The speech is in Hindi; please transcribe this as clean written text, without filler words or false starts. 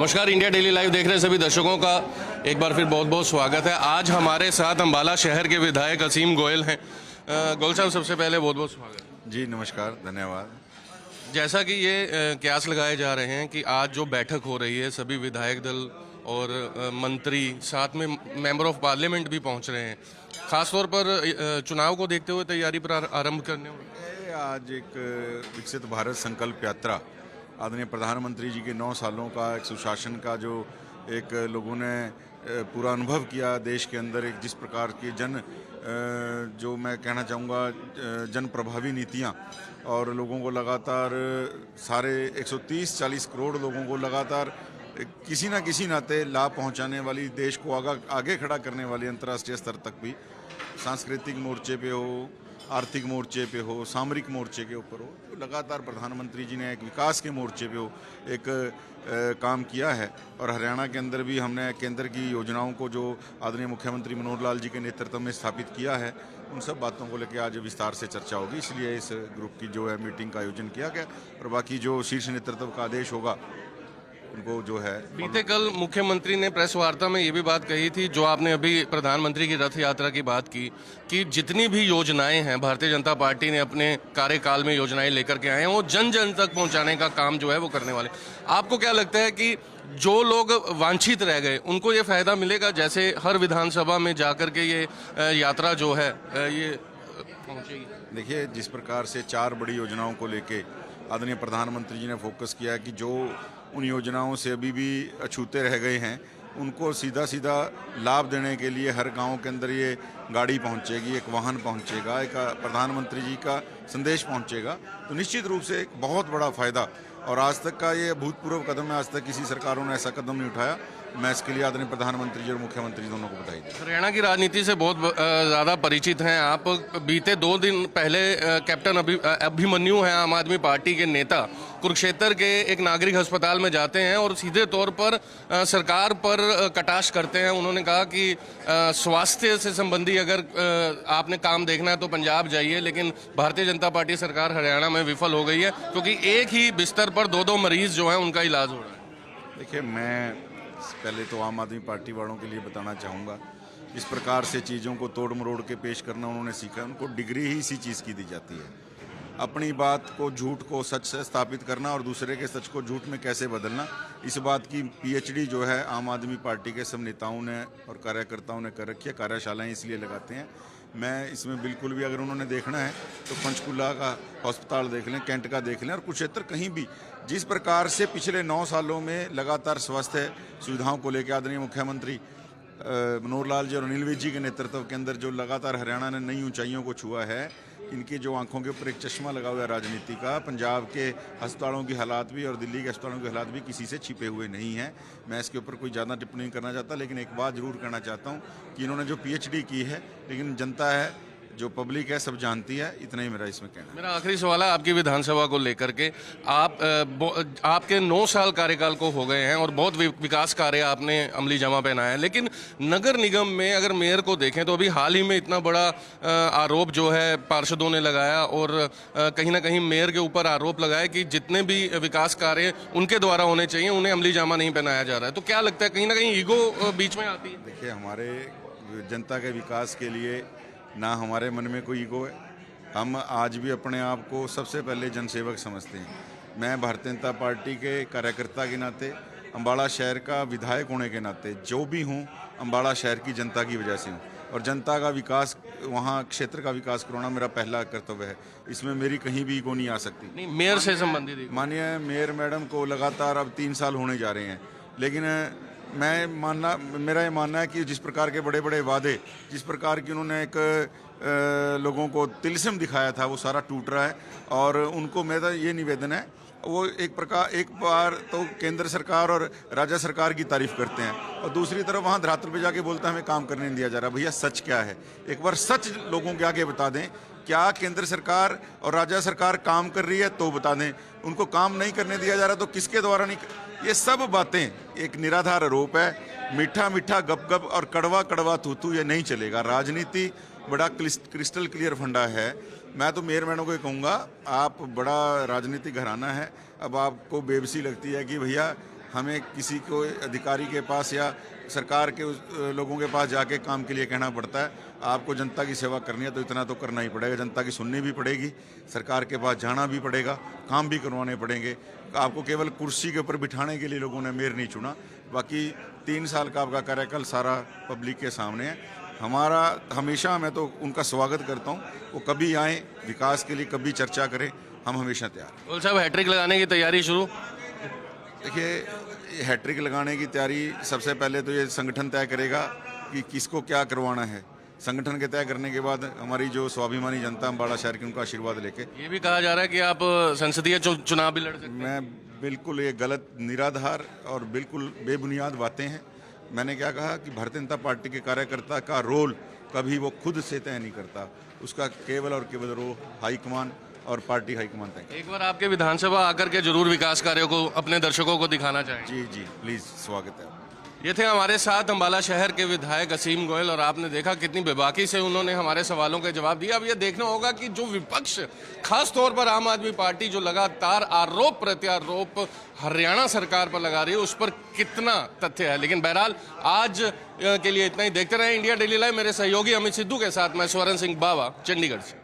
नमस्कार, इंडिया डेली लाइव देख रहे सभी दर्शकों का एक बार फिर बहुत बहुत स्वागत है। आज हमारे साथ अम्बाला शहर के विधायक असीम गोयल हैं। गोयल साहब, सबसे पहले बहुत बहुत स्वागत। जी नमस्कार, धन्यवाद। जैसा कि ये कयास लगाए जा रहे हैं कि आज जो बैठक हो रही है, सभी विधायक दल और मंत्री साथ में मेंबर ऑफ पार्लियामेंट भी पहुंच रहे हैं, खासतौर पर चुनाव को देखते हुए तैयारी पर आरंभ करने होंगे। आज एक विकसित भारत संकल्प यात्रा, आदरणीय प्रधानमंत्री जी के 9 सालों का एक सुशासन का जो एक लोगों ने पूरा अनुभव किया देश के अंदर, एक जिस प्रकार की जो मैं कहना चाहूँगा जन प्रभावी नीतियाँ और लोगों को लगातार सारे 130-40 करोड़ लोगों को लगातार किसी ना किसी नाते लाभ पहुंचाने वाली, देश को आगे खड़ा करने वाली, अंतर्राष्ट्रीय स्तर तक भी सांस्कृतिक मोर्चे पे हो, आर्थिक मोर्चे पे हो, सामरिक मोर्चे के ऊपर हो, तो लगातार प्रधानमंत्री जी ने एक विकास के मोर्चे पे हो एक काम किया है। और हरियाणा के अंदर भी हमने केंद्र की योजनाओं को जो आदरणीय मुख्यमंत्री मनोहर लाल जी के नेतृत्व में स्थापित किया है, उन सब बातों को लेकर आज विस्तार से चर्चा होगी। इसलिए इस ग्रुप की जो है मीटिंग का आयोजन किया गया और बाकी जो शीर्ष नेतृत्व का आदेश होगा उनको जो है। बीते कल मुख्यमंत्री ने प्रेस वार्ता में ये भी बात कही थी, जो आपने अभी प्रधानमंत्री की रथ यात्रा की बात की, कि जितनी भी योजनाएं हैं भारतीय जनता पार्टी ने अपने कार्यकाल में योजनाएं लेकर के आए हैं, वो जन जन तक पहुंचाने का काम जो है वो करने वाले। आपको क्या लगता है कि जो लोग वांछित रह गए उनको ये फायदा मिलेगा, जैसे हर विधानसभा में जाकर के ये यात्रा जो है ये पहुंचेगी? देखिए, जिस प्रकार से 4 बड़ी योजनाओं को लेके आदरणीय प्रधानमंत्री जी ने फोकस किया है कि जो उन योजनाओं से अभी भी अछूते रह गए हैं, उनको सीधा सीधा लाभ देने के लिए हर गांव के अंदर ये गाड़ी पहुंचेगी, एक वाहन पहुंचेगा, एक प्रधानमंत्री जी का संदेश पहुंचेगा, तो निश्चित रूप से एक बहुत बड़ा फायदा। और आज तक का ये अभूतपूर्व कदम है, आज तक किसी सरकारों ने ऐसा कदम नहीं उठाया। मैं इसके लिए आदरणीय प्रधानमंत्री जी और मुख्यमंत्री दोनों को बधाई दी। हरियाणा की राजनीति से बहुत ज़्यादा परिचित हैं आप। बीते 2 दिन पहले कैप्टन अभिमन्यु हैं, आम आदमी पार्टी के नेता, कुरुक्षेत्र के एक नागरिक अस्पताल में जाते हैं और सीधे तौर पर सरकार पर कटाक्ष करते हैं। उन्होंने कहा कि स्वास्थ्य से संबंधी अगर आपने काम देखना है तो पंजाब जाइए, लेकिन भारतीय जनता पार्टी सरकार हरियाणा में विफल हो गई है क्योंकि एक ही बिस्तर पर 2-2 मरीज जो हैं उनका इलाज हो रहा है। देखिए, मैं पहले तो आम आदमी पार्टी वालों के लिए बताना चाहूँगा, इस प्रकार से चीज़ों को तोड़ मरोड़ के पेश करना उन्होंने सीखा। उनको डिग्री ही इसी चीज़ की दी जाती है, अपनी बात को, झूठ को सच से स्थापित करना और दूसरे के सच को झूठ में कैसे बदलना। इस बात की पीएचडी जो है आम आदमी पार्टी के सब नेताओं ने और कार्यकर्ताओं ने कर रखी है। कार्यशालाएँ इसलिए लगाते हैं। मैं इसमें बिल्कुल भी, अगर उन्होंने देखना है तो पंचकुला का अस्पताल देख लें, कैंट का देख लें, और कुरुक्षेत्र कहीं भी जिस प्रकार से पिछले 9 सालों में लगातार स्वास्थ्य सुविधाओं को लेकर आदरणीय मुख्यमंत्री मनोहर लाल जी और अनिल विज जी के नेतृत्व के अंदर जो लगातार हरियाणा ने नई ऊंचाइयों को छुआ है, इनकी जो आंखों के ऊपर एक चश्मा लगा हुआ है राजनीति का, पंजाब के अस्पतालों की हालात भी और दिल्ली के अस्पतालों के हालात भी किसी से छिपे हुए नहीं हैं। मैं इसके ऊपर कोई ज़्यादा टिप्पणी नहीं करना चाहता, लेकिन एक बात जरूर कहना चाहता हूँ कि इन्होंने जो पीएचडी की है, लेकिन जनता है, जो पब्लिक है, सब जानती है। इतना ही मेरा इसमें कहना है। मेरा आखिरी सवाल है आपकी विधानसभा को लेकर के। आपके 9 साल कार्यकाल को हो गए हैं और बहुत विकास कार्य आपने अमली जामा पहनाया है, लेकिन नगर निगम में अगर मेयर को देखें तो अभी हाल ही में इतना बड़ा आरोप जो है पार्षदों ने लगाया और कहीं ना कहीं मेयर के ऊपर आरोप लगाया कि जितने भी विकास कार्य उनके द्वारा होने चाहिए उन्हें अमली जामा नहीं पहनाया जा रहा है। तो क्या लगता है कहीं ना कहीं ईगो बीच में आती है? देखिए, हमारे जनता के विकास के लिए ना हमारे मन में कोई ईगो है। हम आज भी अपने आप को सबसे पहले जनसेवक समझते हैं। मैं भारतीय जनता पार्टी के कार्यकर्ता के नाते, अम्बाला शहर का विधायक होने के नाते जो भी हूँ, अम्बाला शहर की जनता की वजह से हूँ और जनता का विकास, वहाँ क्षेत्र का विकास कराना मेरा पहला कर्तव्य है। इसमें मेरी कहीं भी ईगो नहीं आ सकती। नहीं, मेयर से संबंधित माननीय मेयर मैडम को लगातार अब 3 साल होने जा रहे हैं, लेकिन मेरा ये मानना है कि जिस प्रकार के बड़े बड़े वादे, जिस प्रकार की उन्होंने एक लोगों को तिलिस्म दिखाया था, वो सारा टूट रहा है। और उनको मेरा ये निवेदन है, वो एक बार तो केंद्र सरकार और राज्य सरकार की तारीफ करते हैं और दूसरी तरफ वहाँ धरातल पे जाके बोलते हैं हमें काम करने नहीं दिया जा रहा। भैया, सच क्या है? एक बार सच लोगों के आगे बता दें। क्या केंद्र सरकार और राज्य सरकार काम कर रही है तो बता दें। उनको काम नहीं करने दिया जा रहा तो किसके द्वारा नहीं? ये सब बातें एक निराधार आरोप है। मीठा मीठा गप गप और कड़वा कड़वा थू थू, ये नहीं चलेगा। राजनीति बड़ा क्रिस्टल क्लियर फंडा है। मैं तो मेयर मैडम को कहूँगा, आप बड़ा राजनीतिक घराना है, अब आपको बेबसी लगती है कि भैया हमें किसी को अधिकारी के पास या सरकार के लोगों के पास जाके काम के लिए कहना पड़ता है। आपको जनता की सेवा करनी है तो इतना तो करना ही पड़ेगा, जनता की सुननी भी पड़ेगी, सरकार के पास जाना भी पड़ेगा, काम भी करवाने पड़ेंगे। आपको केवल कुर्सी के ऊपर बिठाने के लिए लोगों ने मेयर नहीं चुना, बाकी 3 साल का आपका कार्यकाल सारा पब्लिक के सामने है। हमारा हमेशा, मैं तो उनका स्वागत करता हूँ, वो कभी आएँ विकास के लिए, कभी चर्चा करें, हम हमेशा तैयार। गोयल साहब, हैट्रिक लगाने की तैयारी शुरू? देखिए, हैट्रिक लगाने की तैयारी सबसे पहले तो ये संगठन तय करेगा कि किसको क्या करवाना है। संगठन के तय करने के बाद हमारी जो स्वाभिमानी जनता अम्बाला शहर की, उनका आशीर्वाद लेके ये भी कहा जा रहा है कि आप संसदीय चुनाव भी लड़ सकते हैं। मैं बिल्कुल, ये गलत, निराधार और बिल्कुल बेबुनियाद बातें हैं। मैंने क्या कहा कि भारतीय जनता पार्टी के कार्यकर्ता का रोल कभी वो खुद से तय नहीं करता, उसका केवल और केवल रोल हाईकमान और पार्टी हाईकमान तय करता है। एक बार आपके विधानसभा आकर के जरूर विकास कार्यों को अपने दर्शकों को दिखाना चाहेंगे। जी जी, प्लीज़, स्वागत है। ये थे हमारे साथ अम्बाला शहर के विधायक असीम गोयल, और आपने देखा कितनी बेबाकी से उन्होंने हमारे सवालों के जवाब दिए। अब ये देखना होगा कि जो विपक्ष, खास तौर पर आम आदमी पार्टी, जो लगातार आरोप प्रत्यारोप हरियाणा सरकार पर लगा रही है, उस पर कितना तथ्य है। लेकिन बहरहाल आज के लिए इतना ही। देखते रहे इंडिया डेली लाइव। मेरे सहयोगी अमित सिद्धू के साथ मैं स्वर्ण सिंह बावा, चंडीगढ़ से।